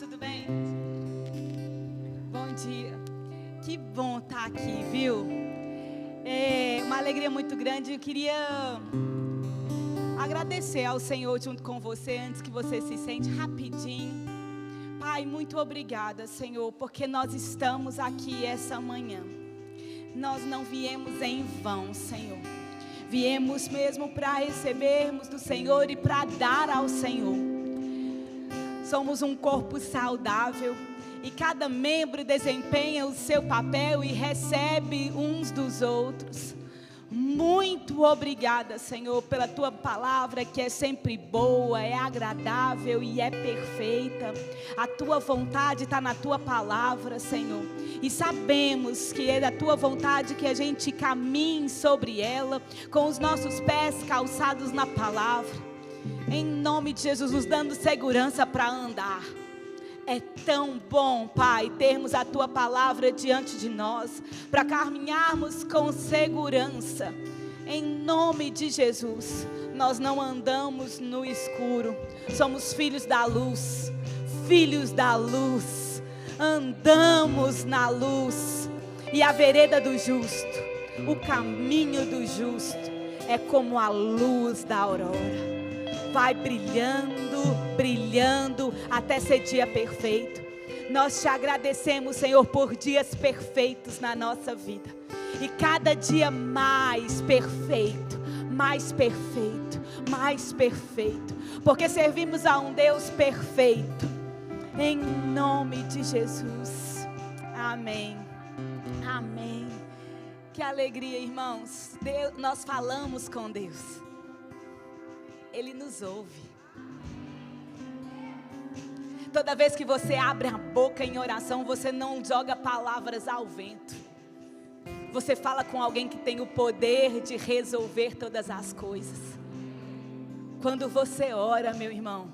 tudo bem? Bom dia. Que bom estar aqui, viu? É uma alegria muito grande. Eu queria agradecer ao Senhor junto com você, antes que você se sente, rapidinho. Pai, muito obrigada, Senhor, porque nós estamos aqui essa manhã. Nós não viemos em vão, Senhor. Viemos mesmo para recebermos do Senhor e para dar ao Senhor. Somos um corpo saudável e cada membro desempenha o seu papel e recebe uns dos outros. Muito obrigada, Senhor, pela Tua palavra que é sempre boa, é agradável e é perfeita. A Tua vontade está na Tua palavra, Senhor. E sabemos que é da Tua vontade que a gente caminhe sobre ela, com os nossos pés calçados na palavra. Em nome de Jesus, nos dando segurança para andar. É tão bom, Pai, termos a Tua palavra diante de nós, para caminharmos com segurança. Em nome de Jesus, nós não andamos no escuro, somos filhos da luz, filhos da luz, andamos na luz. E a vereda do justo, o caminho do justo, é como a luz da aurora. Vai brilhando, brilhando, até ser dia perfeito. Nós te agradecemos, Senhor, por dias perfeitos na nossa vida. E cada dia mais perfeito, mais perfeito, mais perfeito. Porque servimos a um Deus perfeito. Em nome de Jesus. Amém. Amém. Que alegria, irmãos. Nós falamos com Deus. Ele nos ouve. Toda vez que você abre a boca em oração, você não joga palavras ao vento. Você fala com alguém que tem o poder de resolver todas as coisas. Quando você ora, meu irmão,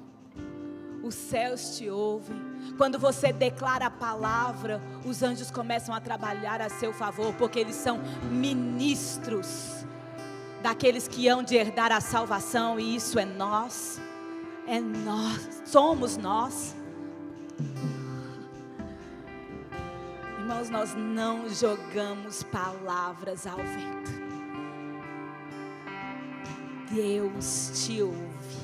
os céus te ouvem. Quando você declara a palavra, os anjos começam a trabalhar a seu favor, porque eles são ministros daqueles que hão de herdar a salvação, e isso é nós, somos nós. Irmãos, nós não jogamos palavras ao vento. Deus te ouve.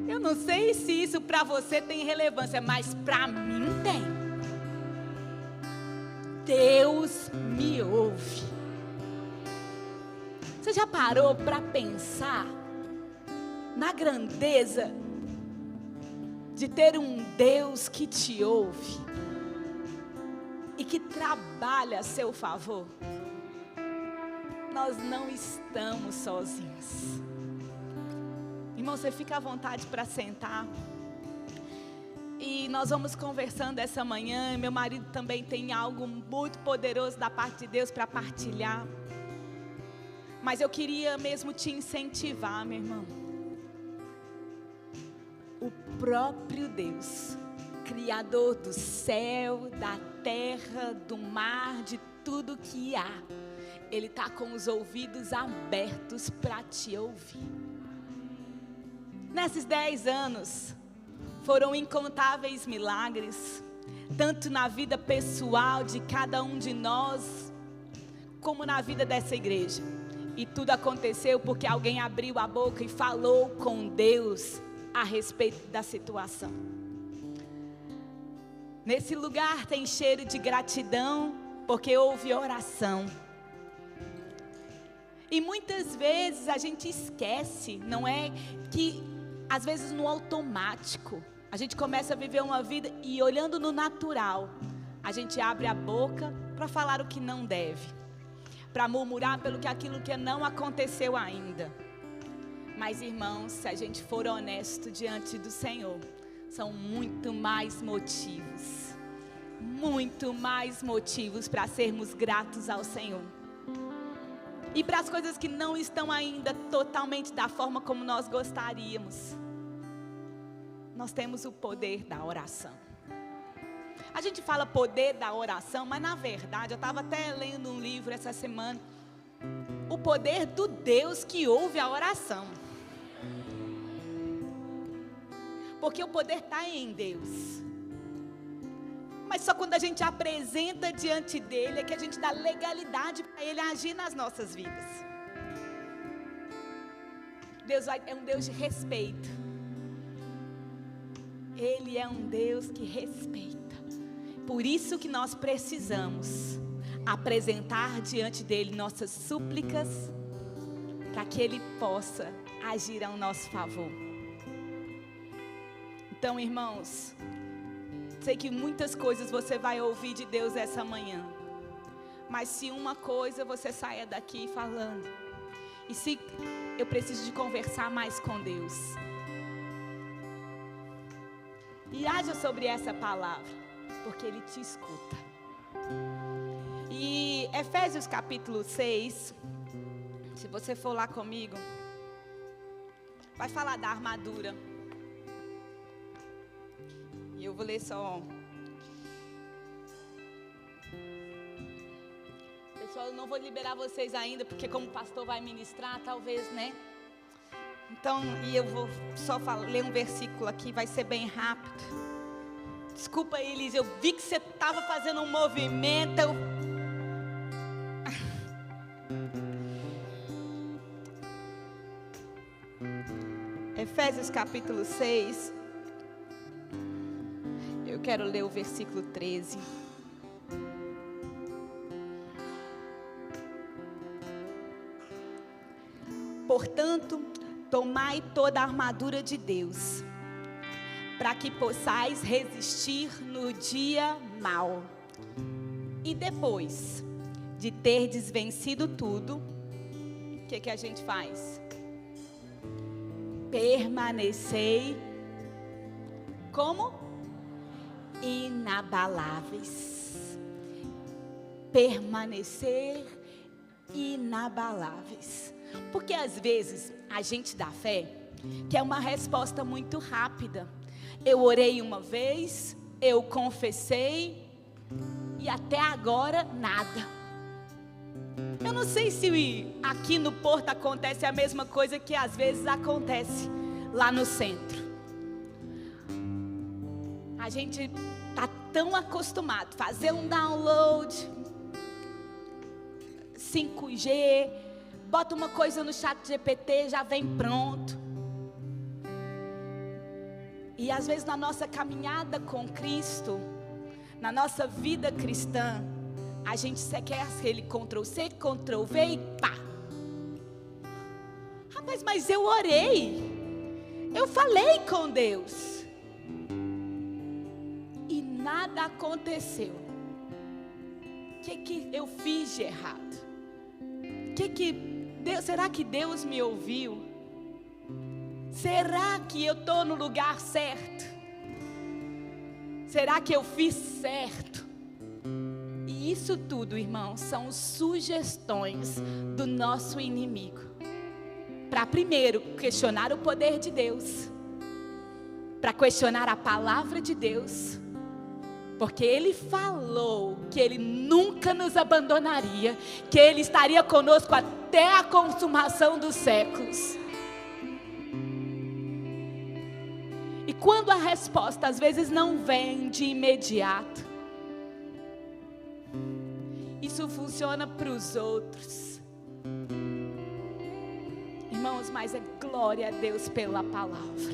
Eu não sei se isso para você tem relevância, mas para mim tem. Deus me ouve. Você já parou para pensar na grandeza de ter um Deus que te ouve e que trabalha a seu favor? Nós não estamos sozinhos. Irmão, você fica à vontade para sentar. E nós vamos conversando essa manhã. Meu marido também tem algo muito poderoso da parte de Deus para partilhar. Mas eu queria mesmo te incentivar, meu irmão. O próprio Deus, Criador do céu, da terra, do mar, de tudo que há, Ele está com os ouvidos abertos para te ouvir. Nesses 10 anos, foram incontáveis milagres, tanto na vida pessoal de cada um de nós, como na vida dessa igreja. E tudo aconteceu porque alguém abriu a boca e falou com Deus a respeito da situação. Nesse lugar tem cheiro de gratidão, porque houve oração. E muitas vezes a gente esquece, não é? Que às vezes no automático, a gente começa a viver uma vida e olhando no natural, a gente abre a boca para falar o que não deve. Para murmurar pelo que aquilo que não aconteceu ainda. Mas irmãos, se a gente for honesto diante do Senhor, são muito mais motivos para sermos gratos ao Senhor. E para as coisas que não estão ainda totalmente da forma como nós gostaríamos, nós temos o poder da oração. A gente fala poder da oração, mas na verdade, eu estava até lendo um livro essa semana, o poder do Deus que ouve a oração. Porque o poder está em Deus. Mas só quando a gente apresenta diante dele é que a gente dá legalidade para ele agir nas nossas vidas. Deus é um Deus de respeito. Ele é um Deus que respeita. Por isso que nós precisamos apresentar diante dele nossas súplicas, para que ele possa agir ao nosso favor. Então, irmãos, sei que muitas coisas você vai ouvir de Deus essa manhã, mas se uma coisa você saia daqui falando, e se eu preciso de conversar mais com Deus, e haja sobre essa palavra, porque Ele te escuta. E Efésios capítulo 6, se você for lá comigo, vai falar da armadura. E eu vou ler só. Pessoal, eu não vou liberar vocês ainda, porque como o pastor vai ministrar, talvez, né? Então, e eu vou só ler um versículo aqui, vai ser bem rápido. Desculpa, Elis, eu vi que você estava fazendo um movimento. Efésios capítulo 6. Eu quero ler o versículo 13. Portanto, tomai toda a armadura de Deus, para que possais resistir no dia mau. E depois de terdes vencido tudo, o que a gente faz? Permanecei como? Inabaláveis. Permanecer inabaláveis. Porque às vezes a gente dá fé quer uma resposta muito rápida. Eu orei uma vez, eu confessei e até agora nada. Eu não sei se aqui no Porto acontece a mesma coisa que às vezes acontece lá no centro. A gente está tão acostumado a fazer um download 5G, bota uma coisa no chat GPT, já vem pronto. E às vezes na nossa caminhada com Cristo, na nossa vida cristã, a gente quer aquele Ctrl+C, Ctrl+V e pá. Rapaz, mas eu orei, eu falei com Deus e nada aconteceu. O que eu fiz de errado? Será que Deus me ouviu? Será que eu estou no lugar certo? Será que eu fiz certo? E isso tudo, irmãos, são sugestões do nosso inimigo. Para primeiro questionar o poder de Deus, para questionar a palavra de Deus, porque Ele falou que Ele nunca nos abandonaria, que Ele estaria conosco até a consumação dos séculos. E quando a resposta às vezes não vem de imediato, isso funciona para os outros. Irmãos, mas é glória a Deus pela palavra.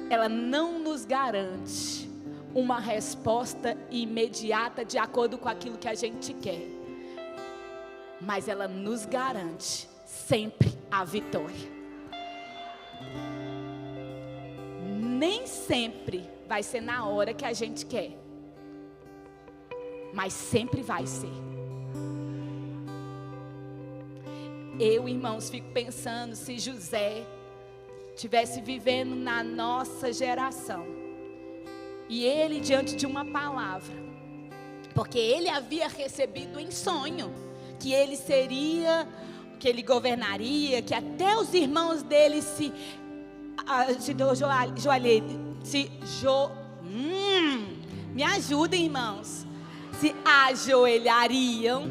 Ela não nos garante uma resposta imediata de acordo com aquilo que a gente quer, mas ela nos garante sempre a vitória. Nem sempre vai ser na hora que a gente quer, mas sempre vai ser. Eu, irmãos, fico pensando se José estivesse vivendo na nossa geração, e ele diante de uma palavra, porque ele havia recebido em sonho que ele seria, que ele governaria, que até os irmãos dele me ajudem, irmãos, se ajoelhariam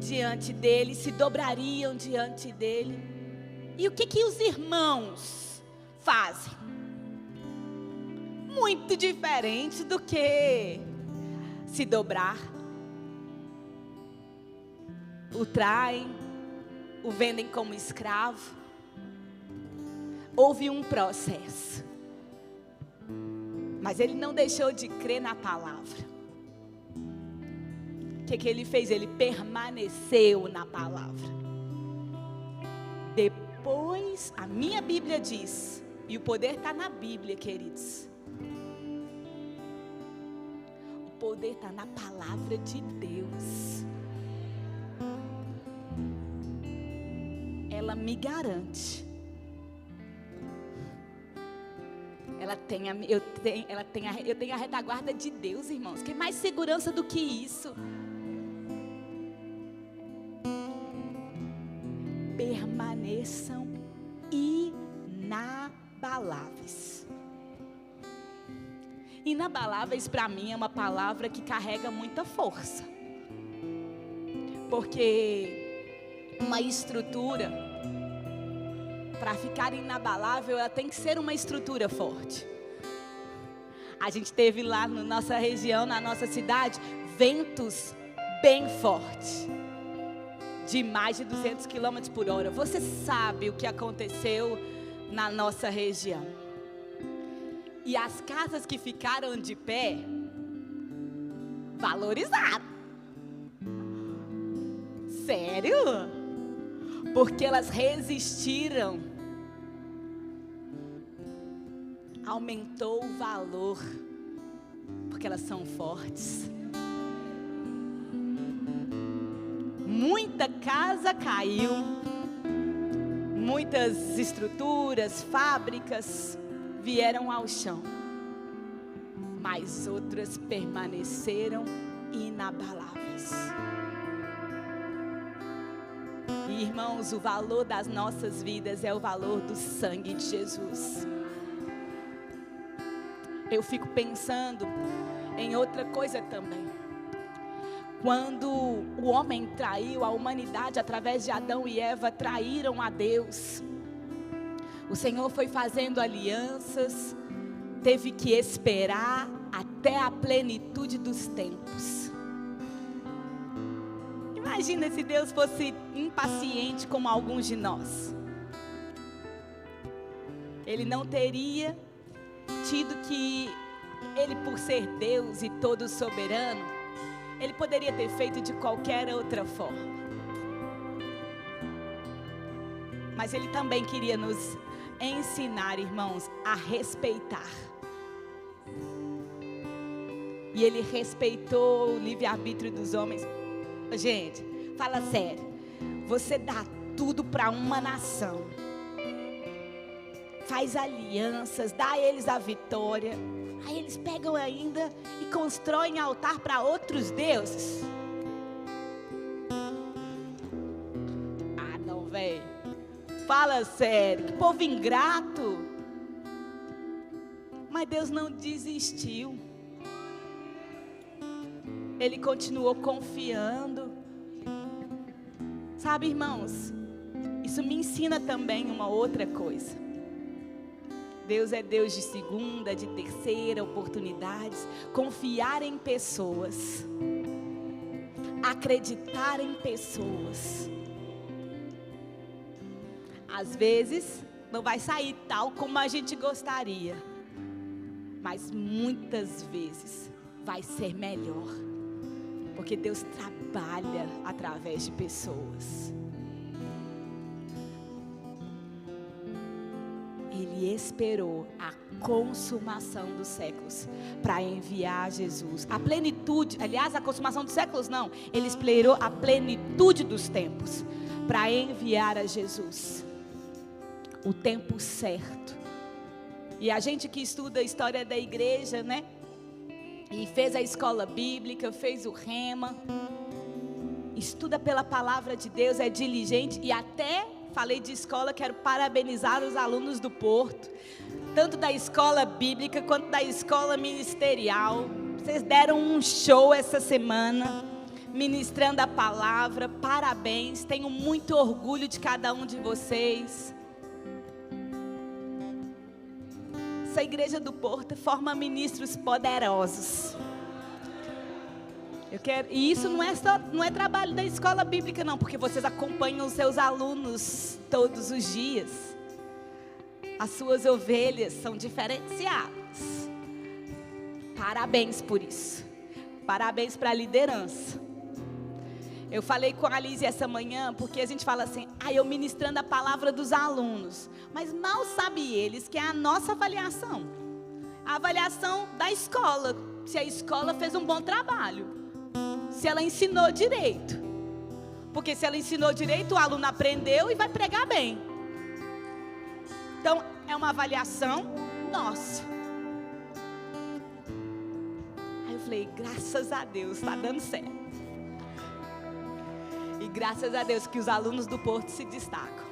diante dele, se dobrariam diante dele. E o que os irmãos fazem? muito diferente do que se dobrar. O traem, o vendem como escravo. Houve um processo. Mas ele não deixou de crer na palavra. O que ele fez? Ele permaneceu na palavra. Depois, a minha Bíblia diz, e o poder está na Bíblia, queridos. O poder está na palavra de Deus. Ela me garante. Eu tenho a retaguarda de Deus, irmãos. Que mais segurança do que isso? Permaneçam inabaláveis. Inabaláveis para mim é uma palavra que carrega muita força. Porque uma estrutura, para ficar inabalável, ela tem que ser uma estrutura forte. A gente teve lá na nossa região, na nossa cidade, ventos bem fortes. De mais de 200 km por hora. Você sabe o que aconteceu na nossa região. E as casas que ficaram de pé, valorizaram. Sério? Porque elas resistiram. Aumentou o valor. Porque elas são fortes. Muita casa caiu, muitas estruturas, fábricas vieram ao chão, mas outras permaneceram inabaláveis. E, irmãos, o valor das nossas vidas é o valor do sangue de Jesus. Eu fico pensando em outra coisa também. Quando o homem traiu, a humanidade, através de Adão e Eva, traíram a Deus. O Senhor foi fazendo alianças, teve que esperar até a plenitude dos tempos. Imagina se Deus fosse impaciente como alguns de nós. Ele não teria tido que, Ele por ser Deus e todo soberano, Ele poderia ter feito de qualquer outra forma. Mas Ele também queria nos ensinar, irmãos, a respeitar. E Ele respeitou o livre-arbítrio dos homens. Gente, fala sério. Você dá tudo para uma nação. Faz alianças, dá a eles a vitória. Aí eles pegam ainda e constroem altar para outros deuses. Ah, não, velho. Fala sério, que povo ingrato. Mas Deus não desistiu. Ele continuou confiando. Sabe, irmãos, isso me ensina também uma outra coisa. Deus é Deus de segunda, de terceira oportunidades. Confiar em pessoas. Acreditar em pessoas. Às vezes, não vai sair tal como a gente gostaria. Mas muitas vezes vai ser melhor. Porque Deus trabalha através de pessoas. Ele esperou a consumação dos séculos para enviar Jesus. A plenitude, aliás, a consumação dos séculos não. Ele esperou a plenitude dos tempos para enviar a Jesus. O tempo certo. E a gente que estuda a história da igreja, né? E fez a escola bíblica, fez o rema. Estuda pela palavra de Deus, é diligente e até... Falei de escola, quero parabenizar os alunos do Porto, tanto da escola bíblica quanto da escola ministerial. Vocês deram um show essa semana, ministrando a palavra. Parabéns, tenho muito orgulho de cada um de vocês. Essa igreja do Porto forma ministros poderosos. E isso não é trabalho da escola bíblica não, porque vocês acompanham os seus alunos todos os dias. As suas ovelhas são diferenciadas. Parabéns por isso. Parabéns para a liderança. Eu falei com a Alice essa manhã, porque a gente fala assim, eu ministrando a palavra dos alunos. Mas mal sabem eles que é a nossa avaliação. A avaliação da escola. Se a escola fez um bom trabalho. Se ela ensinou direito. Porque se ela ensinou direito, o aluno aprendeu e vai pregar bem. Então, é uma avaliação nossa. Aí eu falei, graças a Deus, está dando certo. E graças a Deus que os alunos do Porto se destacam.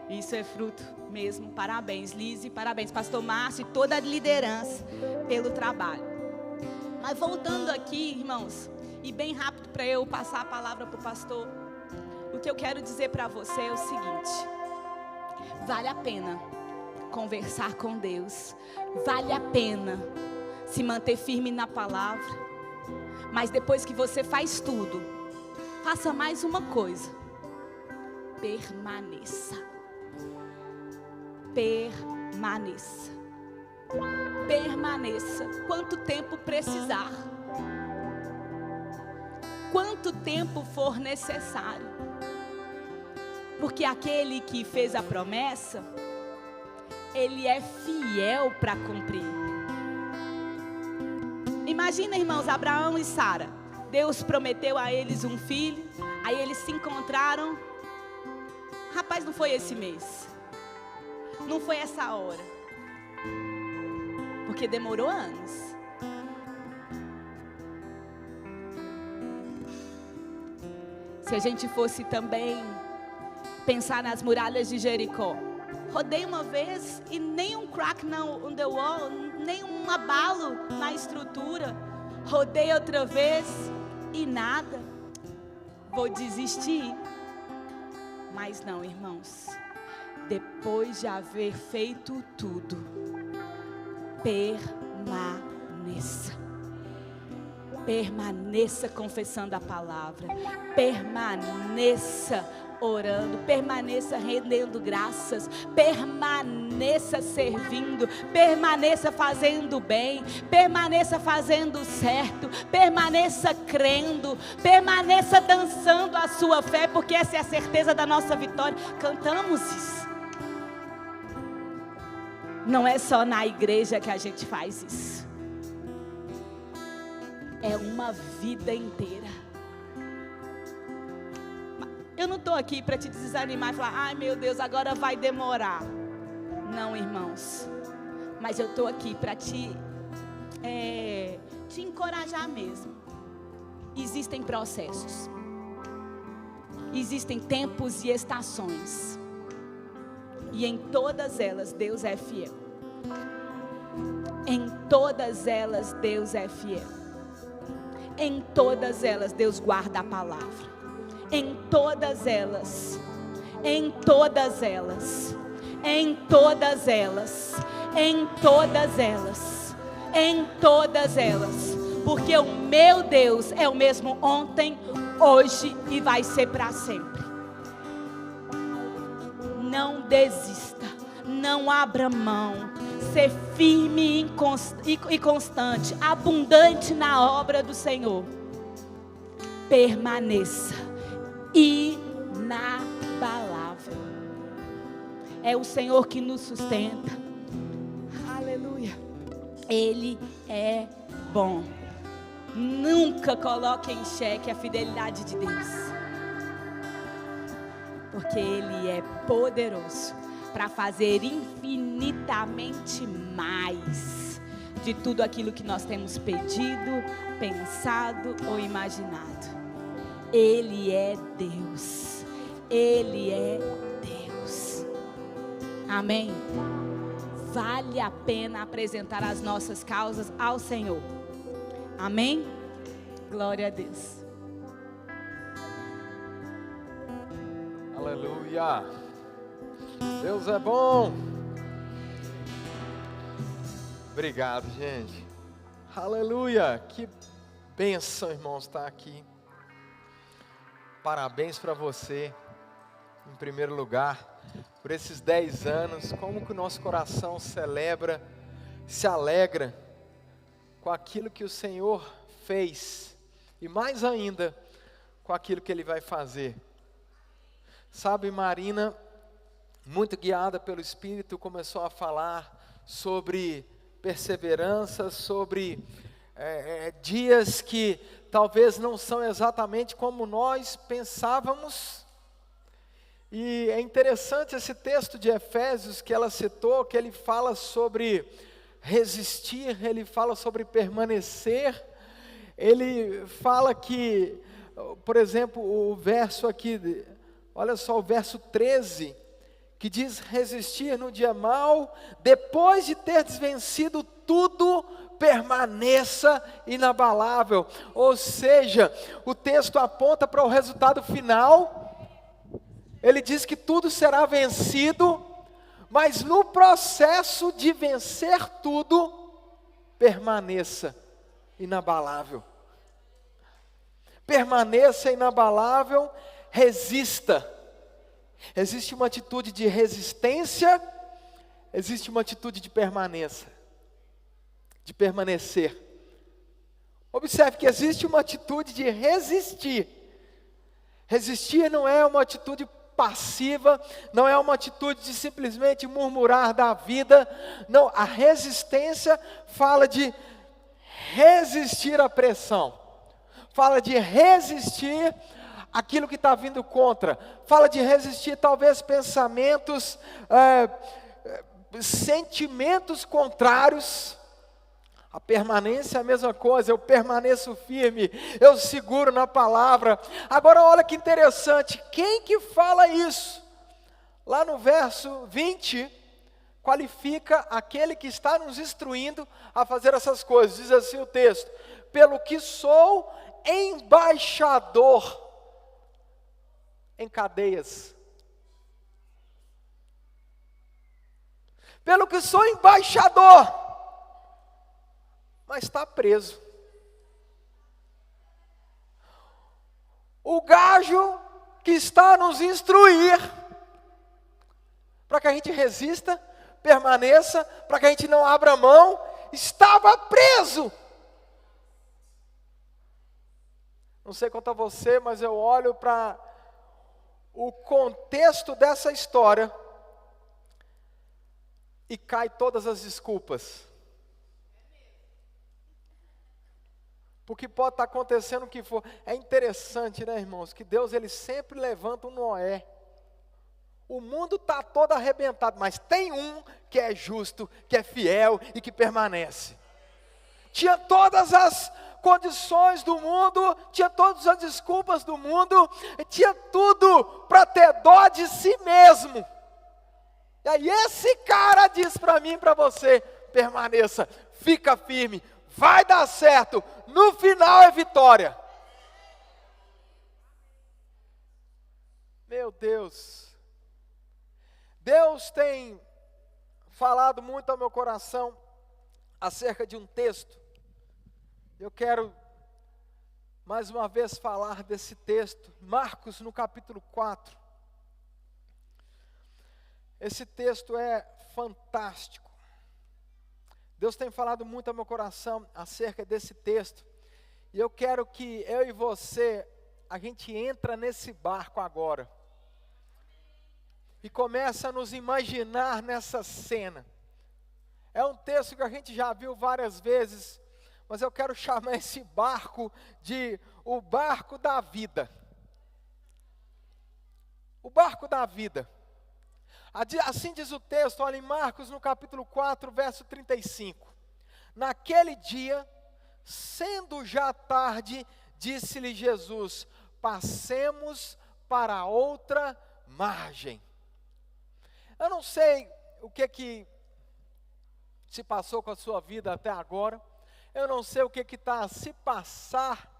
Isso é fruto mesmo. Parabéns, Lise, parabéns, pastor Márcio e toda a liderança pelo trabalho. Mas voltando aqui, irmãos, e bem rápido para eu passar a palavra para o pastor, o que eu quero dizer para você é o seguinte: vale a pena conversar com Deus, vale a pena se manter firme na palavra, mas depois que você faz tudo, faça mais uma coisa: permaneça. Permaneça. Permaneça. Quanto tempo precisar. Quanto tempo for necessário. Porque aquele que fez a promessa, ele é fiel para cumprir. Imagina, irmãos, Abraão e Sara. Deus prometeu a eles um filho. Aí eles se encontraram. Rapaz, não foi esse mês. Não foi essa hora. Porque demorou anos. Se a gente fosse também pensar nas muralhas de Jericó. Rodei uma vez e nem um crack on the wall, nem um abalo na estrutura. Rodei outra vez e nada. Vou desistir. Mas não, irmãos. Depois de haver feito tudo, permaneça. Permaneça confessando a palavra. Permaneça orando. Permaneça rendendo graças. Permaneça servindo. Permaneça fazendo bem. Permaneça fazendo certo. Permaneça crendo. Permaneça dançando a sua fé, porque essa é a certeza da nossa vitória. Cantamos isso. Não é só na igreja que a gente faz isso. É uma vida inteira. Eu não estou aqui para te desanimar e falar, ai meu Deus, agora vai demorar. Não, irmãos. Mas eu estou aqui para te encorajar mesmo. Existem processos. Existem tempos e estações. E em todas elas Deus é fiel. Em todas elas Deus é fiel. Em todas elas Deus guarda a palavra. Em todas elas. Em todas elas. Em todas elas. Em todas elas. Em todas elas. Porque o meu Deus é o mesmo ontem, hoje e vai ser para sempre. Não desista, não abra mão, ser firme e constante, abundante na obra do Senhor. Permaneça, inabalável. É o Senhor que nos sustenta. Aleluia. Ele é bom. Nunca coloque em xeque a fidelidade de Deus. Porque Ele é poderoso para fazer infinitamente mais de tudo aquilo que nós temos pedido, pensado ou imaginado. Ele é Deus. Ele é Deus. Amém? Vale a pena apresentar as nossas causas ao Senhor. Amém? Glória a Deus. Aleluia. Deus é bom. Obrigado, gente. Aleluia. Que bênção, irmãos, estar aqui. Parabéns para você, em primeiro lugar, por esses 10 anos. Como que o nosso coração celebra, se alegra com aquilo que o Senhor fez. E mais ainda, com aquilo que Ele vai fazer. Sabe, Marina, muito guiada pelo Espírito, começou a falar sobre perseverança, sobre dias que talvez não são exatamente como nós pensávamos. E é interessante esse texto de Efésios que ela citou, que ele fala sobre resistir, ele fala sobre permanecer, ele fala que, por exemplo, o verso aqui, olha só o verso 13, que diz resistir no dia mau, depois de ter vencido tudo, permaneça inabalável. Ou seja, o texto aponta para o resultado final. Ele diz que tudo será vencido, mas no processo de vencer tudo, permaneça inabalável. Permaneça inabalável, resista. Existe uma atitude de resistência, existe uma atitude de permanecer. Observe que existe uma atitude de resistir. Resistir não é uma atitude passiva, não é uma atitude de simplesmente murmurar da vida. Não, a resistência fala de resistir à pressão, fala de resistir aquilo que está vindo contra, fala de resistir talvez pensamentos, sentimentos contrários. A permanência é a mesma coisa, eu permaneço firme, eu seguro na palavra. Agora olha que interessante, quem que fala isso? Lá no verso 20, qualifica aquele que está nos instruindo a fazer essas coisas. Diz assim o texto: pelo que sou embaixador em cadeias. Pelo que sou embaixador, mas está preso. O gajo que está a nos instruir, para que a gente resista, permaneça, para que a gente não abra mão, estava preso. Não sei quanto a você, mas eu olho para o contexto dessa história e cai todas as desculpas. Porque pode estar acontecendo o que for. É interessante, né, irmãos, que Deus ele sempre levanta um Noé. O mundo está todo arrebentado, mas tem um que é justo, que é fiel e que permanece. Tinha todas as condições do mundo, tinha todas as desculpas do mundo, tinha tudo para ter dó de si mesmo. E aí esse cara diz para mim e para você: permaneça, fica firme, vai dar certo, no final é vitória. Meu Deus, Deus tem falado muito ao meu coração acerca de um texto. Eu quero mais uma vez falar desse texto, Marcos no capítulo 4. Esse texto é fantástico. Deus tem falado muito ao meu coração acerca desse texto. E eu quero que eu e você, a gente entra nesse barco agora. E começa a nos imaginar nessa cena. É um texto que a gente já viu várias vezes, mas eu quero chamar esse barco de o barco da vida. O barco da vida. Assim diz o texto, olha em Marcos no capítulo 4, verso 35. Naquele dia, sendo já tarde, disse-lhe Jesus: passemos para outra margem. Eu não sei o que se passou com a sua vida até agora. Eu não sei o que está a se passar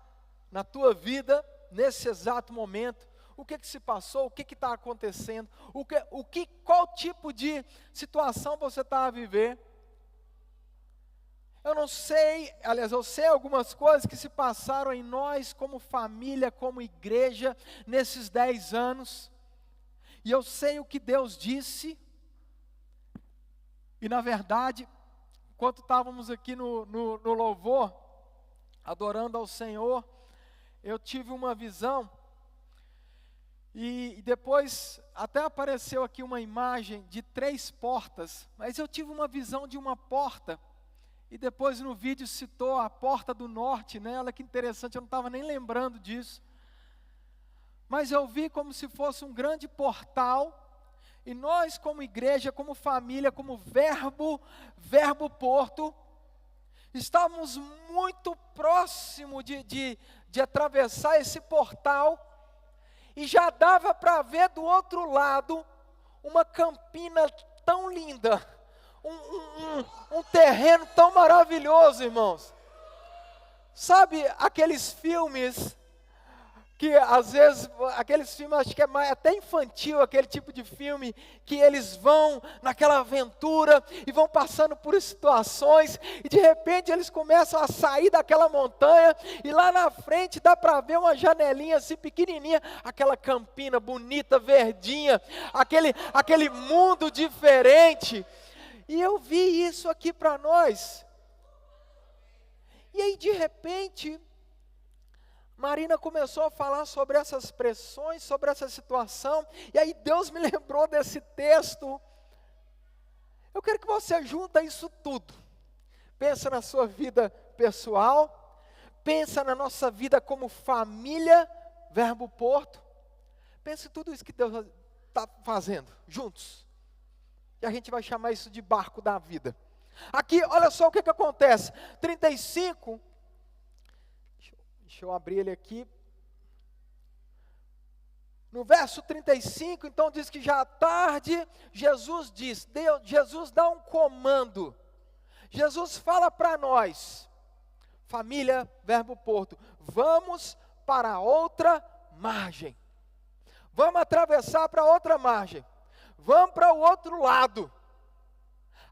na tua vida nesse exato momento. O que se passou, o que está acontecendo, qual tipo de situação você está a viver. Eu não sei, aliás, eu sei algumas coisas que se passaram em nós como família, como igreja, nesses 10 anos. E eu sei o que Deus disse. E na verdade, enquanto estávamos aqui no louvor, adorando ao Senhor, eu tive uma visão. E depois até apareceu aqui uma imagem de 3 portas. Mas eu tive uma visão de uma porta. E depois no vídeo citou a porta do norte, né? Olha que interessante, eu não estava nem lembrando disso. Mas eu vi como se fosse um grande portal, e nós como igreja, como família, como Verbo Porto, estávamos muito próximo de atravessar esse portal, e já dava para ver do outro lado uma campina tão linda, um terreno tão maravilhoso, irmãos. Sabe aqueles filmes que às vezes, aqueles filmes, acho que é mais, até infantil, aquele tipo de filme, que eles vão naquela aventura, e vão passando por situações, e de repente eles começam a sair daquela montanha, e lá na frente dá para ver uma janelinha assim pequenininha, aquela campina bonita, verdinha, aquele mundo diferente. E eu vi isso aqui para nós. E aí de repente, Marina começou a falar sobre essas pressões, sobre essa situação, e aí Deus me lembrou desse texto. Eu quero que você junta isso tudo. Pensa na sua vida pessoal, pensa na nossa vida como família, Verbo Porto. Pensa em tudo isso que Deus está fazendo, juntos. E a gente vai chamar isso de barco da vida. Aqui, olha só o que acontece. 35... Deixa eu abrir ele aqui. No verso 35, então diz que já à tarde, Jesus dá um comando. Jesus fala para nós, família Verbo Porto, vamos para outra margem. Vamos atravessar para outra margem. Vamos para o outro lado.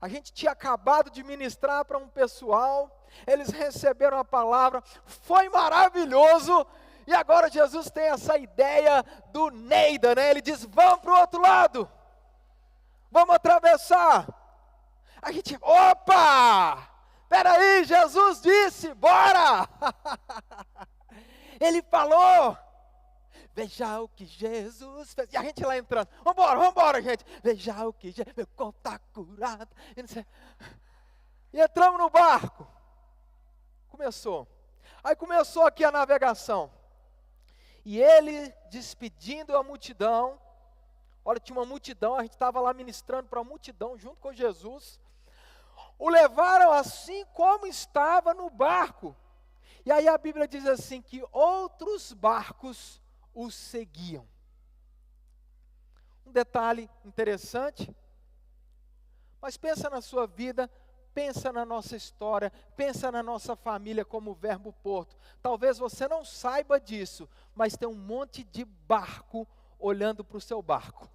A gente tinha acabado de ministrar para um pessoal, eles receberam a palavra, foi maravilhoso, e agora Jesus tem essa ideia do Neida, né? Ele diz, vamos para o outro lado, vamos atravessar. A gente, opa, peraí, Jesus disse, bora, Ele falou, veja o que Jesus fez. E a gente lá entrando, vambora, gente. Veja o que Jesus, meu corpo está curado. E entramos no barco. Aí começou aqui a navegação. E ele, despedindo a multidão, olha, tinha uma multidão, a gente estava lá ministrando para a multidão, junto com Jesus. O levaram assim como estava no barco. E aí a Bíblia diz assim, que outros barcos os seguiam. Um detalhe interessante, mas pensa na sua vida, pensa na nossa história, pensa na nossa família como Verbo Porto. Talvez você não saiba disso, mas tem um monte de barco olhando para o seu barco.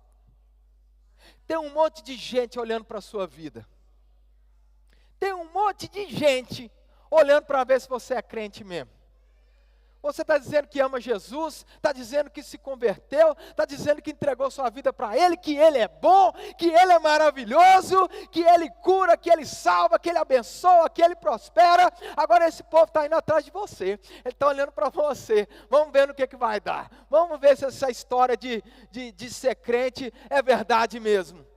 Tem um monte de gente olhando para a sua vida. Tem um monte de gente olhando para ver se você é crente mesmo. Você está dizendo que ama Jesus, está dizendo que se converteu, está dizendo que entregou sua vida para Ele, que Ele é bom, que Ele é maravilhoso, que Ele cura, que Ele salva, que Ele abençoa, que Ele prospera. Agora esse povo está indo atrás de você, ele está olhando para você. Vamos ver no que vai dar, vamos ver se essa história de ser crente é verdade mesmo.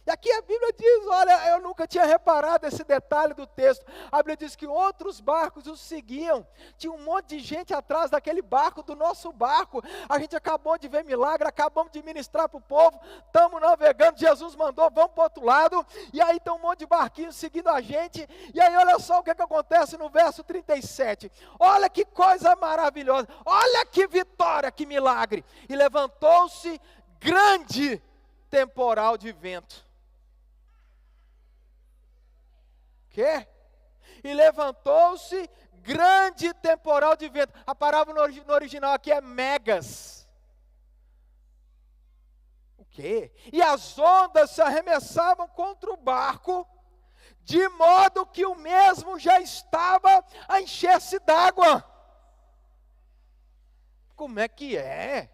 E aqui a Bíblia diz, olha, eu nunca tinha reparado esse detalhe do texto. A Bíblia diz que outros barcos os seguiam. Tinha um monte de gente atrás daquele barco, do nosso barco. A gente acabou de ver milagre, acabamos de ministrar para o povo. Estamos navegando, Jesus mandou, vamos para o outro lado. E aí tem um monte de barquinhos seguindo a gente. E aí olha só o que acontece no verso 37. Olha que coisa maravilhosa. Olha que vitória, que milagre. E levantou-se grande temporal de vento. Quê? E levantou-se grande temporal de vento. A palavra no original aqui é megas. O quê? E as ondas se arremessavam contra o barco, de modo que o mesmo já estava a encher-se d'água. Como é que é?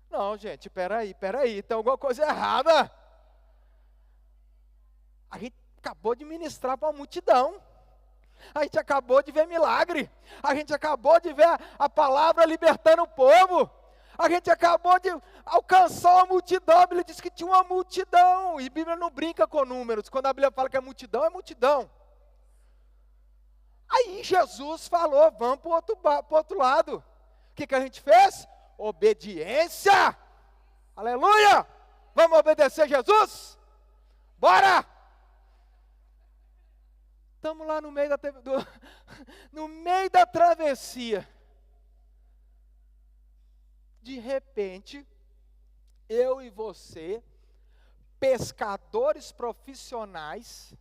Não, gente, peraí, tem alguma coisa errada. A gente acabou de ministrar para uma multidão. A gente acabou de ver milagre. A gente acabou de ver a palavra libertando o povo. A gente acabou de alcançar uma multidão. A Bíblia diz que tinha uma multidão. E a Bíblia não brinca com números. Quando a Bíblia fala que é multidão, é multidão. Aí Jesus falou, vamos para o outro lado. O que a gente fez? Obediência. Aleluia. Vamos obedecer Jesus? Bora! Estamos lá no meio no meio da travessia. De repente, eu e você, pescadores profissionais,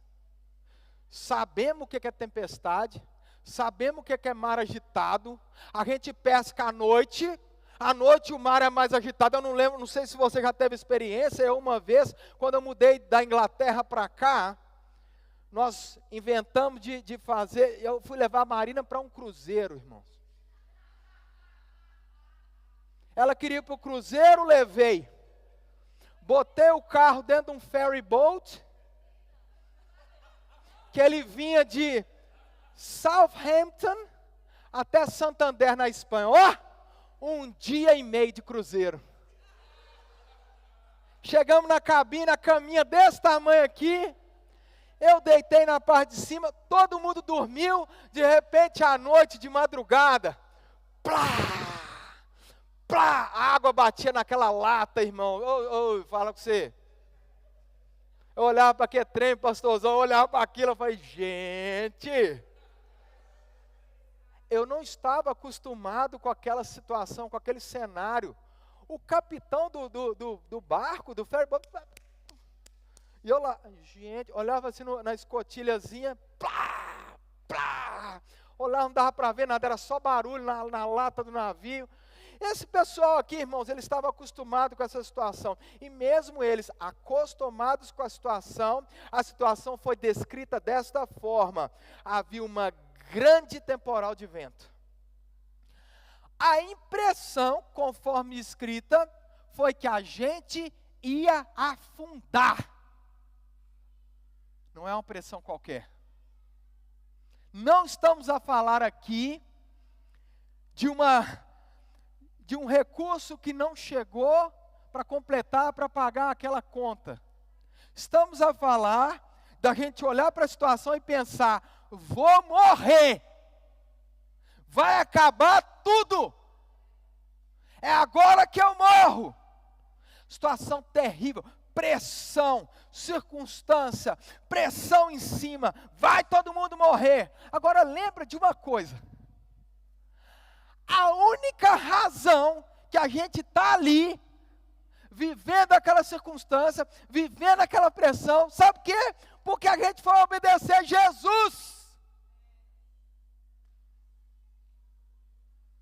sabemos o que é tempestade, sabemos o que é mar agitado, a gente pesca à noite o mar é mais agitado. Eu não lembro, não sei se você já teve experiência. Eu uma vez, quando eu mudei da Inglaterra para cá, nós inventamos de fazer, eu fui levar a Marina para um cruzeiro, irmãos. Ela queria ir para o cruzeiro, levei. Botei o carro dentro de um ferry boat, que ele vinha de Southampton até Santander, na Espanha. Um dia e meio de cruzeiro. Chegamos na cabine, a caminha desse tamanho aqui. Eu deitei na parte de cima, todo mundo dormiu. De repente, à noite, de madrugada, plá, plá, a água batia naquela lata, irmão. Fala com você. Eu olhava para aquele trem, pastorzão, eu olhava para aquilo, eu falei, gente, eu não estava acostumado com aquela situação, com aquele cenário. O capitão do barco, do ferry, e eu lá, gente, olhava assim na escotilhazinha, plá, plá, olhava, não dava para ver nada, era só barulho na lata do navio. Esse pessoal aqui, irmãos, eles estavam acostumados com essa situação, e mesmo eles acostumados com a situação foi descrita desta forma: havia uma grande temporal de vento. A impressão, conforme escrita, foi que a gente ia afundar. Não é uma pressão qualquer. Não estamos a falar aqui de um recurso que não chegou para completar, para pagar aquela conta. Estamos a falar da gente olhar para a situação e pensar, vou morrer. Vai acabar tudo. É agora que eu morro. Situação terrível. Pressão, circunstância, pressão em cima, vai todo mundo morrer. Agora lembra de uma coisa: a única razão que a gente está ali, vivendo aquela circunstância, vivendo aquela pressão, sabe o quê? Porque a gente foi obedecer Jesus.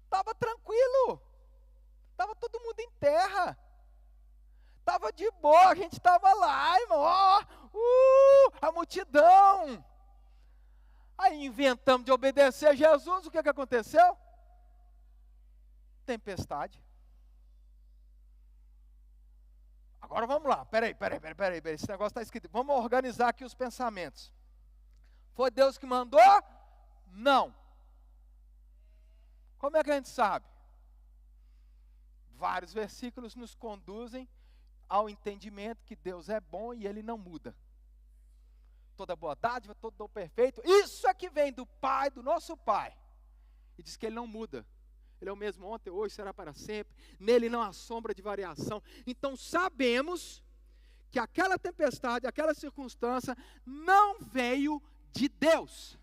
Estava tranquilo, estava todo mundo em terra. Estava de boa, a gente estava lá, irmão, a multidão. Aí inventamos de obedecer a Jesus, o que aconteceu? Tempestade. Agora vamos lá, peraí, esse negócio está escrito. Vamos organizar aqui os pensamentos. Foi Deus que mandou? Não. Como é que a gente sabe? Vários versículos nos conduzem ao entendimento que Deus é bom e Ele não muda. Toda boa dádiva, todo dom perfeito, isso é que vem do Pai, do nosso Pai. E diz que Ele não muda. Ele é o mesmo ontem, hoje, será para sempre. Nele não há sombra de variação. Então sabemos que aquela tempestade, aquela circunstância não veio de Deus.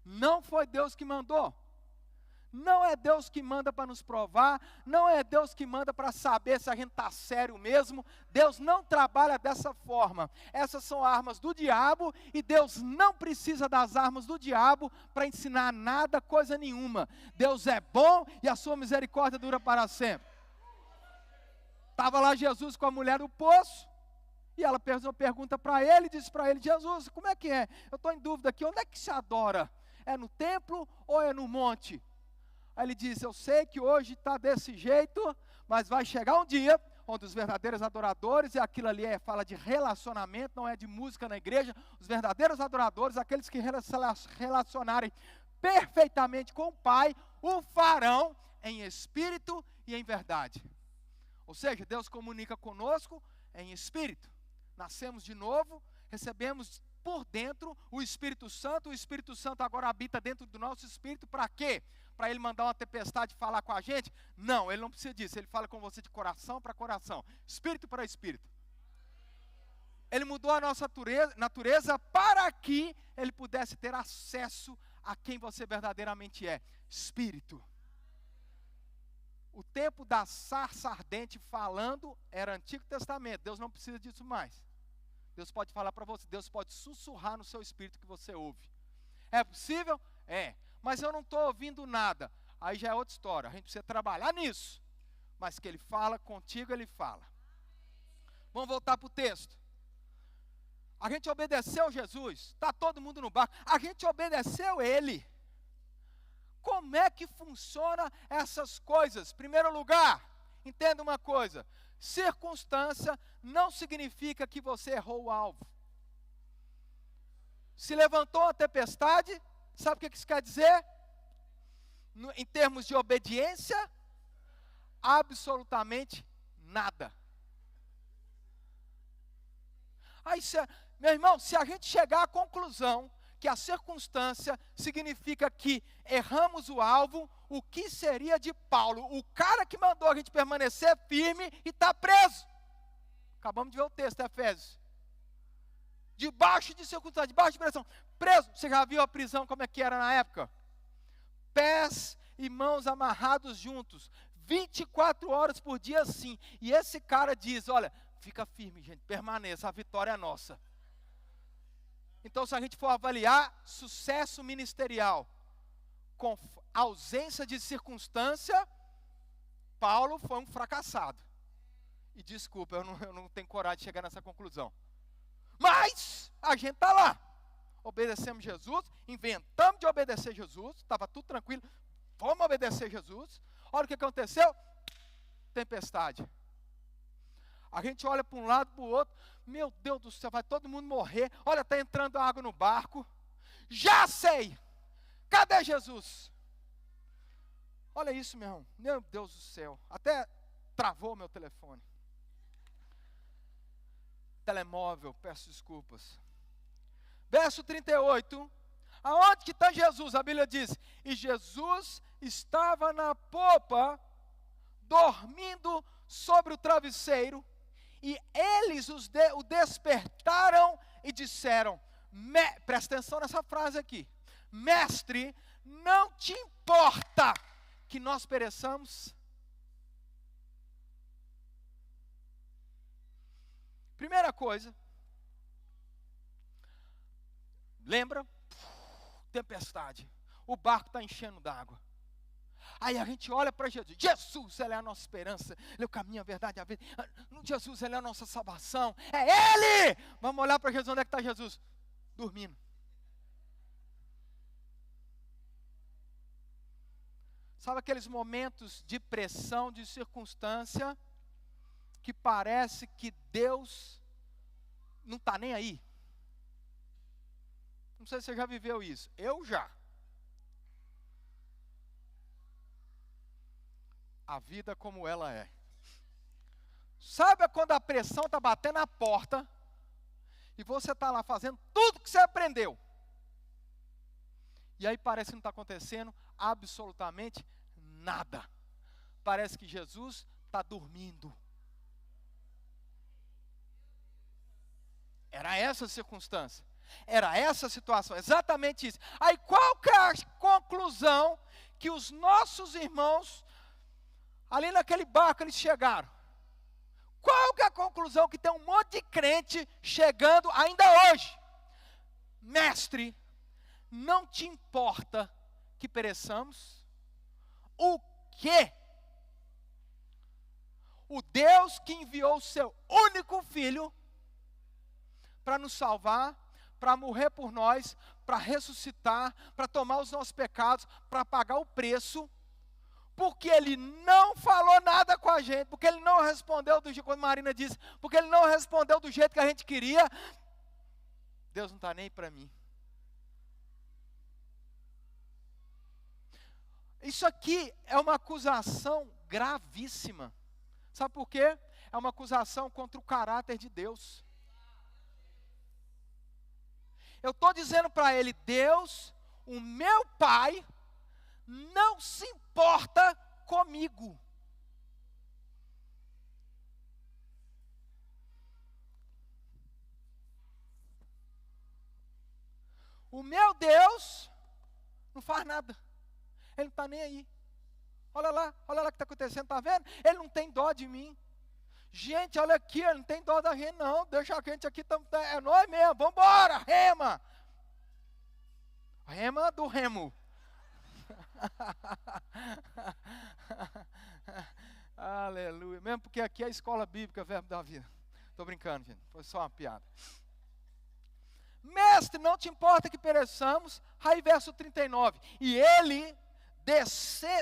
Não foi Deus que mandou. Não é Deus que manda para nos provar, não é Deus que manda para saber se a gente está sério mesmo. Deus não trabalha dessa forma. Essas são armas do diabo e Deus não precisa das armas do diabo para ensinar nada, coisa nenhuma. Deus é bom e a sua misericórdia dura para sempre. Estava lá Jesus com a mulher do poço E ela fez uma pergunta para ele, disse para ele: Jesus, como é que é? Eu estou em dúvida aqui, onde é que se adora? É no templo ou é no monte? Aí ele diz: eu sei que hoje está desse jeito, mas vai chegar um dia onde os verdadeiros adoradores, e aquilo ali fala de relacionamento, não é de música na igreja, os verdadeiros adoradores, aqueles que relacionarem perfeitamente com o Pai, o farão em espírito e em verdade. Ou seja, Deus comunica conosco em espírito. Nascemos de novo, recebemos por dentro o Espírito Santo agora habita dentro do nosso espírito, para quê? Para ele mandar uma tempestade falar com a gente? Não, ele não precisa disso, ele fala com você de coração para coração, espírito para espírito. Ele mudou a nossa natureza para que ele pudesse ter acesso a quem você verdadeiramente é, espírito. O tempo da sarça ardente falando era Antigo Testamento, Deus não precisa disso mais. Deus pode falar para você, Deus pode sussurrar no seu espírito que você ouve. É possível? É. Mas eu não estou ouvindo nada. Aí já é outra história, a gente precisa trabalhar nisso. Mas que ele fala, contigo ele fala. Vamos voltar para o texto. A gente obedeceu Jesus, está todo mundo no barco. A gente obedeceu ele. Como é que funciona essas coisas? Primeiro lugar, entenda uma coisa. Circunstância não significa que você errou o alvo. Se levantou uma tempestade, sabe o que isso quer dizer? Em termos de obediência, absolutamente nada. Aí, meu irmão, se a gente chegar à conclusão que a circunstância significa que erramos o alvo, o que seria de Paulo, o cara que mandou a gente permanecer firme e está preso? Acabamos de ver o texto, Efésios. Debaixo de circunstância, debaixo de pressão, preso. Você já viu a prisão como é que era na época? Pés e mãos amarrados juntos, 24 horas por dia assim. E esse cara diz: olha, fica firme, gente, permaneça, a vitória é nossa. Então, se a gente for avaliar sucesso ministerial com ausência de circunstância, Paulo foi um fracassado. E desculpa, eu não tenho coragem de chegar nessa conclusão. Mas a gente está lá. Obedecemos Jesus, inventamos de obedecer Jesus, estava tudo tranquilo, vamos obedecer Jesus. Olha o que aconteceu, tempestade. A gente olha para um lado, para o outro, meu Deus do céu, vai todo mundo morrer. Olha, está entrando água no barco. Já sei, cadê Jesus? Olha isso, meu irmão, meu Deus do céu, até travou meu telefone. Telemóvel, peço desculpas. Verso 38, aonde que está Jesus? A Bíblia diz: e Jesus estava na popa, dormindo sobre o travesseiro, e eles o despertaram e disseram, presta atenção nessa frase aqui: mestre, não te importa que nós pereçamos? Primeira coisa, lembra? Tempestade, o barco está enchendo d'água. Aí a gente olha para Jesus, Jesus, Ele é a nossa esperança, Ele é o caminho, a verdade, a vida. Jesus, Ele é a nossa salvação, é Ele! Vamos olhar para Jesus, onde é que está Jesus? Dormindo. Sabe aqueles momentos de pressão, de circunstância, que parece que Deus não está nem aí? Não sei se você já viveu isso, eu já. A vida como ela é. Sabe quando a pressão está batendo na porta, e você está lá fazendo tudo que você aprendeu, e aí parece que não está acontecendo absolutamente nada. Parece que Jesus está dormindo. Era essa a circunstância, era essa a situação, exatamente isso. Aí qual que é a conclusão que os nossos irmãos, ali naquele barco, eles chegaram? Qual que é a conclusão que tem um monte de crente chegando ainda hoje? Mestre, não te importa que pereçamos? O quê? O Deus que enviou o seu único filho para nos salvar, para morrer por nós, para ressuscitar, para tomar os nossos pecados, para pagar o preço, porque Ele não falou nada com a gente, porque Ele não respondeu do jeito, quando Marina disse, porque Ele não respondeu do jeito que a gente queria, Deus não está nem para mim. Isso aqui é uma acusação gravíssima. Sabe por quê? É uma acusação contra o caráter de Deus. Eu estou dizendo para ele, Deus, o meu Pai, não se importa comigo. O meu Deus não faz nada. Ele não está nem aí. Olha lá o que está acontecendo, está vendo? Ele não tem dó de mim. Gente, olha aqui, ele não tem dó da gente não. Deixa a gente aqui, é nós mesmo, vamos embora, rema. Rema do remo. Aleluia. Mesmo porque aqui é a escola bíblica, Verbo da Vida. Estou brincando, gente, foi só uma piada. Mestre, não te importa que pereçamos. Aí verso 39. E ele,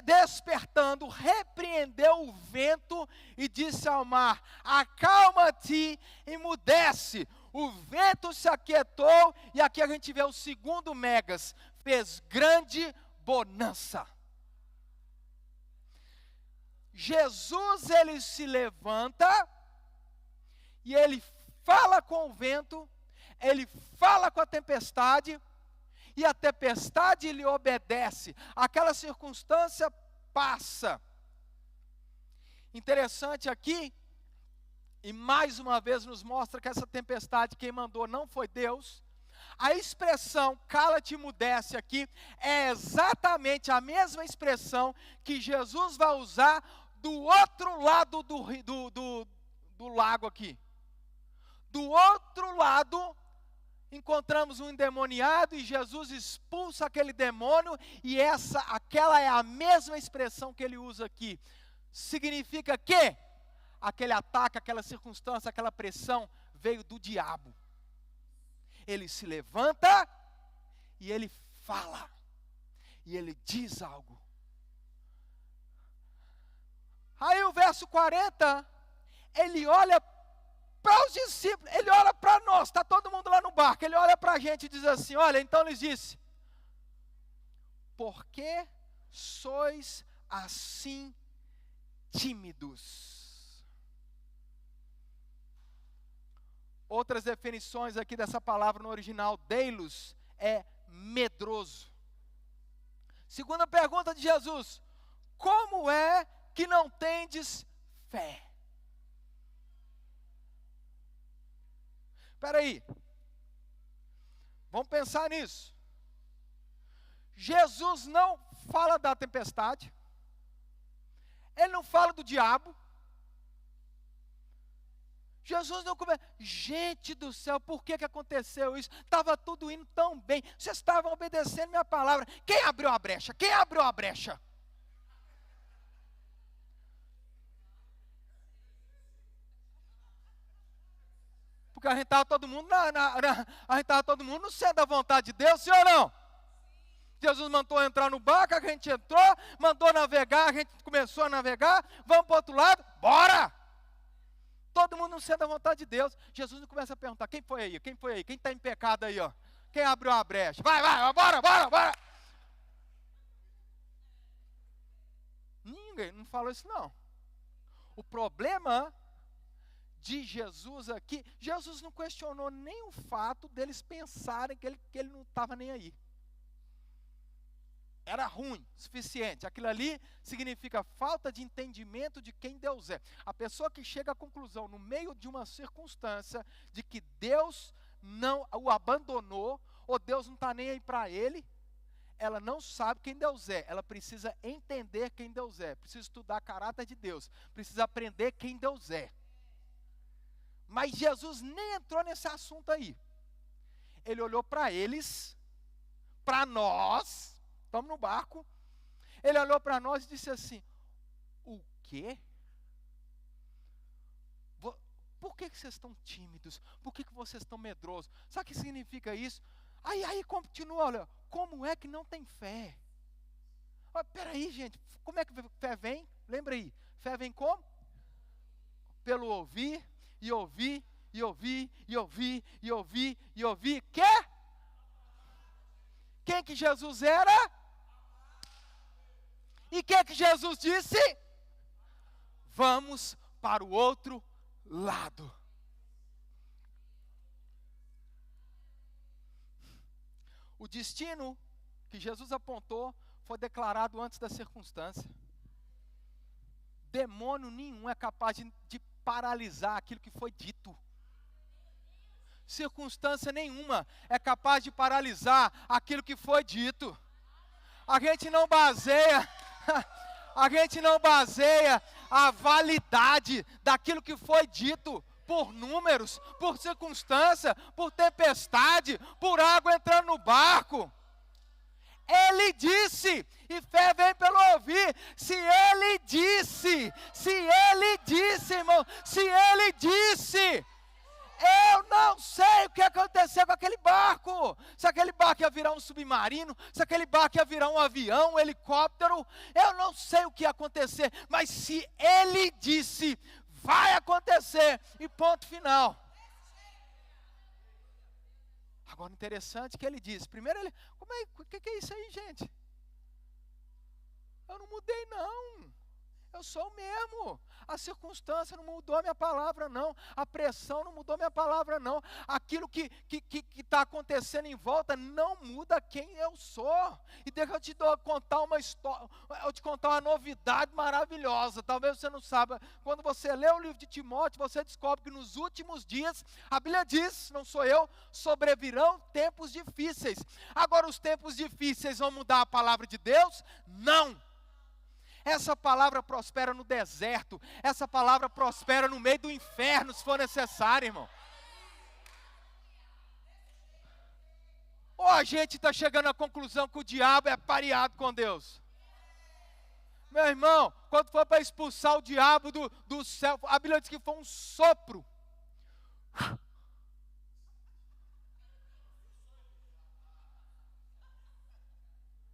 despertando, repreendeu o vento e disse ao mar, acalma-te e emudece. O vento se aquietou, e aqui a gente vê o segundo megas, fez grande bonança. Jesus, ele se levanta, e ele fala com o vento, ele fala com a tempestade, e a tempestade lhe obedece. Aquela circunstância passa. Interessante aqui, e mais uma vez nos mostra que essa tempestade quem mandou não foi Deus. A expressão cala-te e emudece aqui é exatamente a mesma expressão que Jesus vai usar do outro lado do lago aqui. Do outro lado, encontramos um endemoniado e Jesus expulsa aquele demônio, e aquela é a mesma expressão que ele usa aqui. Significa que aquele ataque, aquela circunstância, aquela pressão veio do diabo. Ele se levanta e ele fala, e ele diz algo. Aí o verso 40, ele olha para os discípulos, ele olha para nós, está todo mundo lá no barco, ele olha para a gente e diz assim, olha, então ele disse, por que sois assim tímidos? Outras definições aqui dessa palavra no original, deilos, é medroso. Segunda pergunta de Jesus, como é que não tendes fé? Espera aí, vamos pensar nisso. Jesus não fala da tempestade, ele não fala do diabo, Jesus não começa, gente do céu, por que aconteceu isso? Estava tudo indo tão bem, vocês estavam obedecendo minha palavra, quem abriu a brecha? Quem abriu a brecha? Porque a gente estava todo mundo a gente estava todo mundo no centro da vontade de Deus, sim ou não? Jesus mandou entrar no barco, a gente entrou, mandou navegar, a gente começou a navegar, vamos para o outro lado, bora! Todo mundo no centro da vontade de Deus. Jesus não começa a perguntar, quem foi aí? Quem foi aí? Quem está em pecado aí, ó? Quem abriu a brecha? Vai, bora! Ninguém não falou isso não. O problema de Jesus aqui, Jesus não questionou nem o fato deles pensarem que ele não estava nem aí. Era ruim, suficiente. Aquilo ali significa falta de entendimento de quem Deus é. A pessoa que chega à conclusão, no meio de uma circunstância, de que Deus não o abandonou, ou Deus não está nem aí para ele, ela não sabe quem Deus é. Ela precisa entender quem Deus é. Precisa estudar caráter de Deus. Precisa aprender quem Deus é. Mas Jesus nem entrou nesse assunto aí. Ele olhou para eles, para nós, estamos no barco, ele olhou para nós e disse assim, o quê? Por por que vocês estão tímidos? Por que vocês estão medrosos? Sabe o que significa isso? Aí continua, olha, como é que não tem fé? Peraí, gente, como é que fé vem? Lembra aí, fé vem como? Pelo ouvir, e ouvir, e ouvir, e ouvir, e ouvir, e ouvir. Quem que Jesus era? E quem que Jesus disse? Vamos para o outro lado. O destino que Jesus apontou foi declarado antes da circunstância. Demônio nenhum é capaz de paralisar aquilo que foi dito. Circunstância nenhuma é capaz de paralisar aquilo que foi dito. A gente não baseia a validade daquilo que foi dito por números, por circunstância, por tempestade, por água entrando no barco. Ele disse, e fé vem pelo ouvir. Se ele disse, irmão, se ele disse, eu não sei o que aconteceu com aquele barco. Se aquele barco ia virar um submarino, se aquele barco ia virar um avião, um helicóptero, eu não sei o que ia acontecer, mas se ele disse, vai acontecer, e ponto final. Agora, interessante que ele diz, primeiro ele, o que é isso aí, gente? Eu não mudei não, eu sou o mesmo. A circunstância não mudou a minha palavra não, a pressão não mudou a minha palavra não, aquilo que está acontecendo em volta não muda quem eu sou. E deixa eu te contar uma história, eu te contar uma novidade maravilhosa. Talvez você não saiba, quando você lê o livro de Timóteo, você descobre que nos últimos dias, a Bíblia diz, não sou eu, sobrevirão tempos difíceis. Agora, os tempos difíceis vão mudar a palavra de Deus? Não. Essa palavra prospera no deserto, essa palavra prospera no meio do inferno, se for necessário, irmão. Ou a gente está chegando à conclusão que o diabo é pareado com Deus. Meu irmão, quando for para expulsar o diabo do céu, a Bíblia diz que foi um sopro.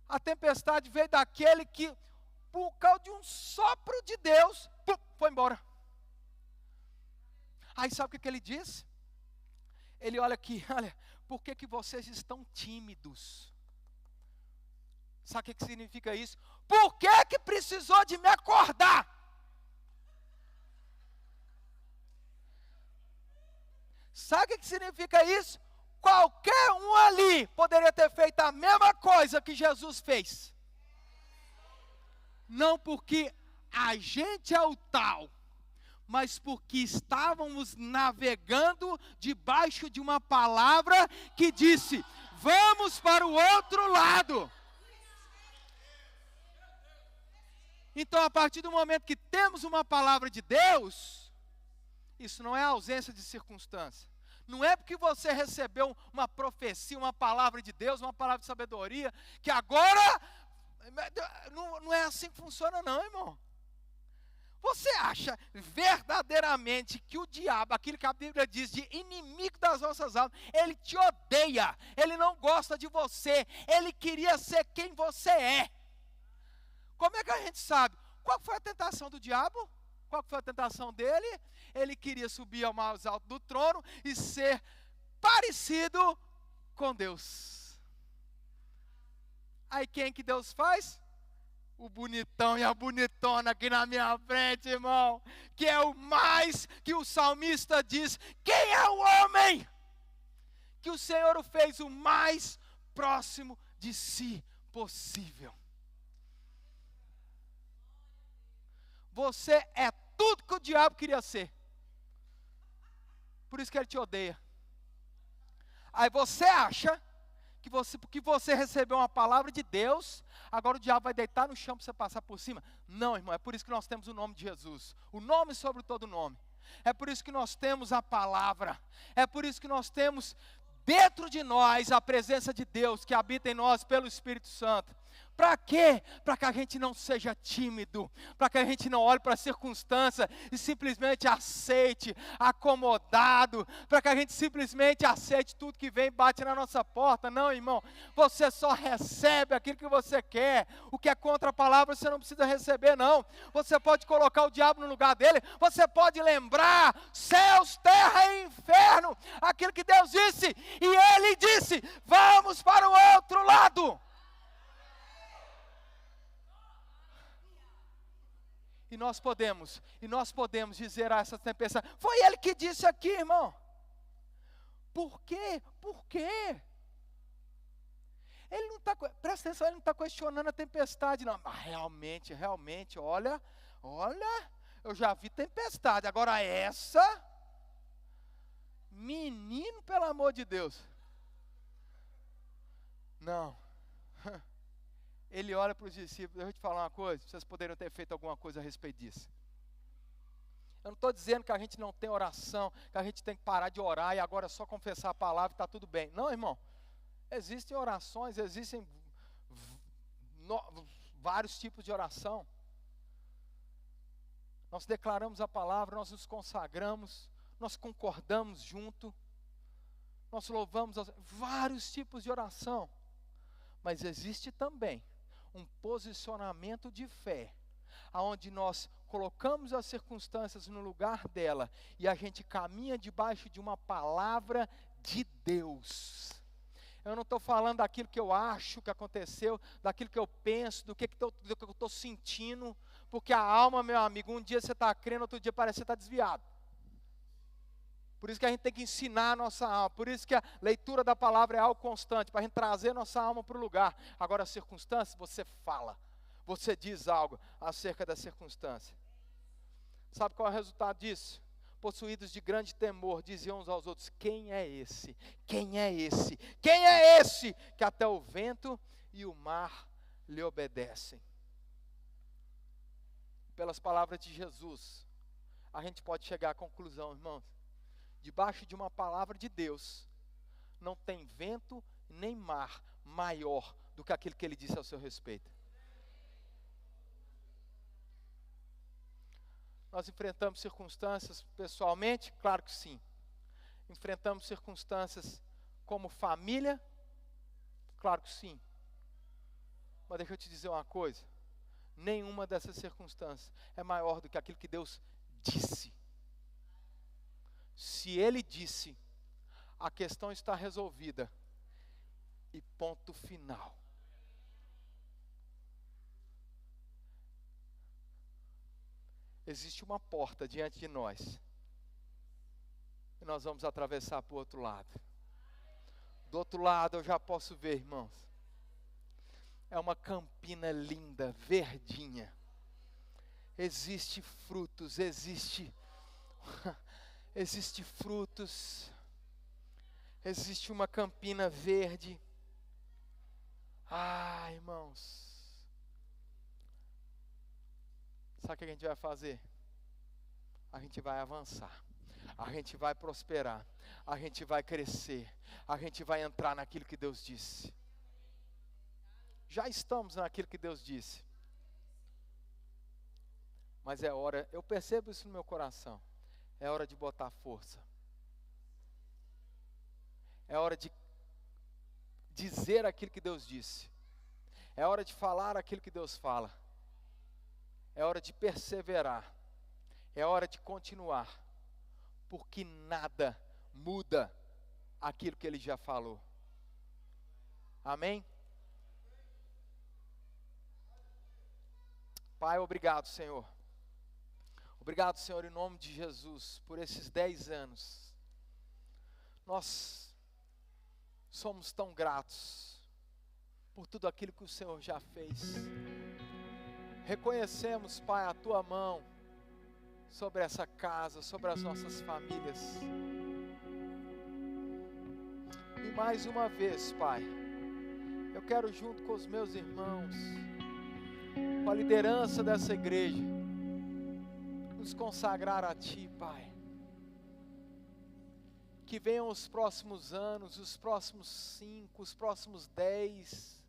A tempestade veio daquele que, por causa de um sopro de Deus, foi embora. Aí sabe o que ele diz? Ele olha aqui, olha, por que vocês estão tímidos? Sabe o que significa isso? Por que precisou de me acordar? Sabe o que significa isso? Qualquer um ali poderia ter feito a mesma coisa que Jesus fez. Não porque a gente é o tal, mas porque estávamos navegando debaixo de uma palavra que disse, vamos para o outro lado. Então, a partir do momento que temos uma palavra de Deus, isso não é ausência de circunstância. Não é porque você recebeu uma profecia, uma palavra de Deus, uma palavra de sabedoria, que agora... Não é assim que funciona não, irmão. Você acha verdadeiramente que o diabo, aquilo que a Bíblia diz de inimigo das nossas almas, ele te odeia, ele não gosta de você, ele queria ser quem você é? Como é que a gente sabe? Qual foi a tentação do diabo? Qual foi a tentação dele? Ele queria subir ao mais alto do trono e ser parecido com Deus. Aí quem que Deus faz? O bonitão e a bonitona aqui na minha frente, irmão. Que é o mais que o salmista diz. Quem é o homem? Que o Senhor o fez o mais próximo de si possível. Você é tudo que o diabo queria ser. Por isso que ele te odeia. Aí você acha que porque você recebeu uma palavra de Deus, agora o diabo vai deitar no chão para você passar por cima. Não, irmão, é por isso que nós temos o nome de Jesus. O nome sobre todo nome. É por isso que nós temos a palavra. É por isso que nós temos dentro de nós a presença de Deus que habita em nós pelo Espírito Santo. Para quê? Para que a gente não seja tímido, para que a gente não olhe para a circunstância e simplesmente aceite, acomodado, para que a gente simplesmente aceite tudo que vem e bate na nossa porta. Não, irmão, você só recebe aquilo que você quer. O que é contra a palavra você não precisa receber, não. Você pode colocar o diabo no lugar dele, você pode lembrar céus, terra e inferno, aquilo que Deus disse, e Ele disse, vamos para o outro lado. E nós podemos dizer a essa tempestade, foi Ele que disse aqui, irmão. Por quê? Por quê? Ele não está, presta atenção, ele não está questionando a tempestade, não. Mas realmente, olha, eu já vi tempestade, agora essa, menino, pelo amor de Deus. Não. Ele olha para os discípulos, eu vou te falar uma coisa, vocês poderiam ter feito alguma coisa a respeito disso. Eu não estou dizendo que a gente não tem oração, que a gente tem que parar de orar e agora é só confessar a palavra e está tudo bem. Não, irmão, existem orações, existem vários tipos de oração. Nós declaramos a palavra, nós nos consagramos, nós concordamos junto, nós louvamos, vários tipos de oração. Mas existe também um posicionamento de fé, aonde nós colocamos as circunstâncias no lugar dela e a gente caminha debaixo de uma palavra de Deus. Eu não estou falando daquilo que eu acho que aconteceu, daquilo que eu penso, do que eu estou sentindo, porque a alma, meu amigo, um dia você está crendo, outro dia parece que você está desviado. Por isso que a gente tem que ensinar a nossa alma, por isso que a leitura da palavra é algo constante, para a gente trazer nossa alma para o lugar. Agora, as circunstâncias, você fala, você diz algo acerca da circunstância. Sabe qual é o resultado disso? Possuídos de grande temor, diziam uns aos outros, quem é esse? Quem é esse? Quem é esse? Que até o vento e o mar lhe obedecem. Pelas palavras de Jesus, a gente pode chegar à conclusão, irmãos. Debaixo de uma palavra de Deus, não tem vento nem mar maior do que aquele que Ele disse ao seu respeito. Nós enfrentamos circunstâncias pessoalmente? Claro que sim. Enfrentamos circunstâncias como família? Claro que sim. Mas deixa eu te dizer uma coisa, nenhuma dessas circunstâncias é maior do que aquilo que Deus disse. Se Ele disse, a questão está resolvida. E ponto final. Existe uma porta diante de nós. E nós vamos atravessar para o outro lado. Do outro lado eu já posso ver, irmãos. É uma campina linda, verdinha. Existe frutos, existe frutos, existe uma campina verde. Irmãos, sabe o que a gente vai fazer? A gente vai avançar, a gente vai prosperar, a gente vai crescer, a gente vai entrar naquilo que Deus disse. Já estamos naquilo que Deus disse, mas é hora, eu percebo isso no meu coração. É hora de botar força. É hora de dizer aquilo que Deus disse. É hora de falar aquilo que Deus fala. É hora de perseverar. É hora de continuar. Porque nada muda aquilo que Ele já falou. Amém? Pai, obrigado, Senhor. Obrigado, Senhor, em nome de Jesus, por esses 10 anos. Nós somos tão gratos por tudo aquilo que o Senhor já fez. Reconhecemos, Pai, a Tua mão sobre essa casa, sobre as nossas famílias. E mais uma vez, Pai, eu quero junto com os meus irmãos, com a liderança dessa igreja, nos consagrar a Ti, Pai. Que venham os próximos anos, os próximos 5, os próximos 10,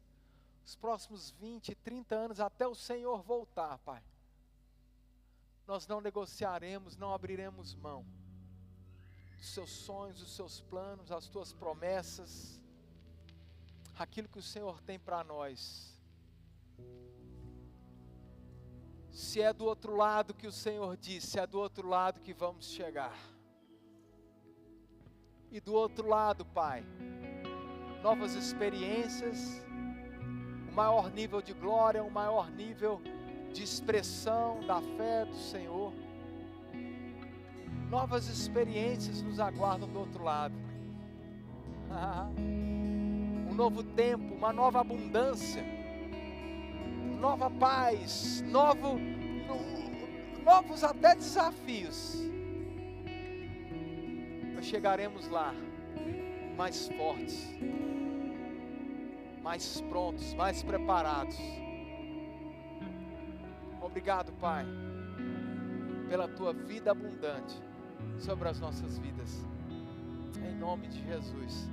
os próximos 20, 30 anos, até o Senhor voltar, Pai. Nós não negociaremos, não abriremos mão dos seus sonhos, dos seus planos, as tuas promessas, aquilo que o Senhor tem para nós. Se é do outro lado que o Senhor disse, é do outro lado que vamos chegar. E do outro lado, Pai, novas experiências, um maior nível de glória, um maior nível de expressão da fé do Senhor. Novas experiências nos aguardam do outro lado. Um novo tempo, uma nova abundância, nova paz, novos até desafios. Nós chegaremos lá mais fortes, mais prontos, mais preparados. Obrigado, Pai, pela tua vida abundante sobre as nossas vidas. Em nome de Jesus.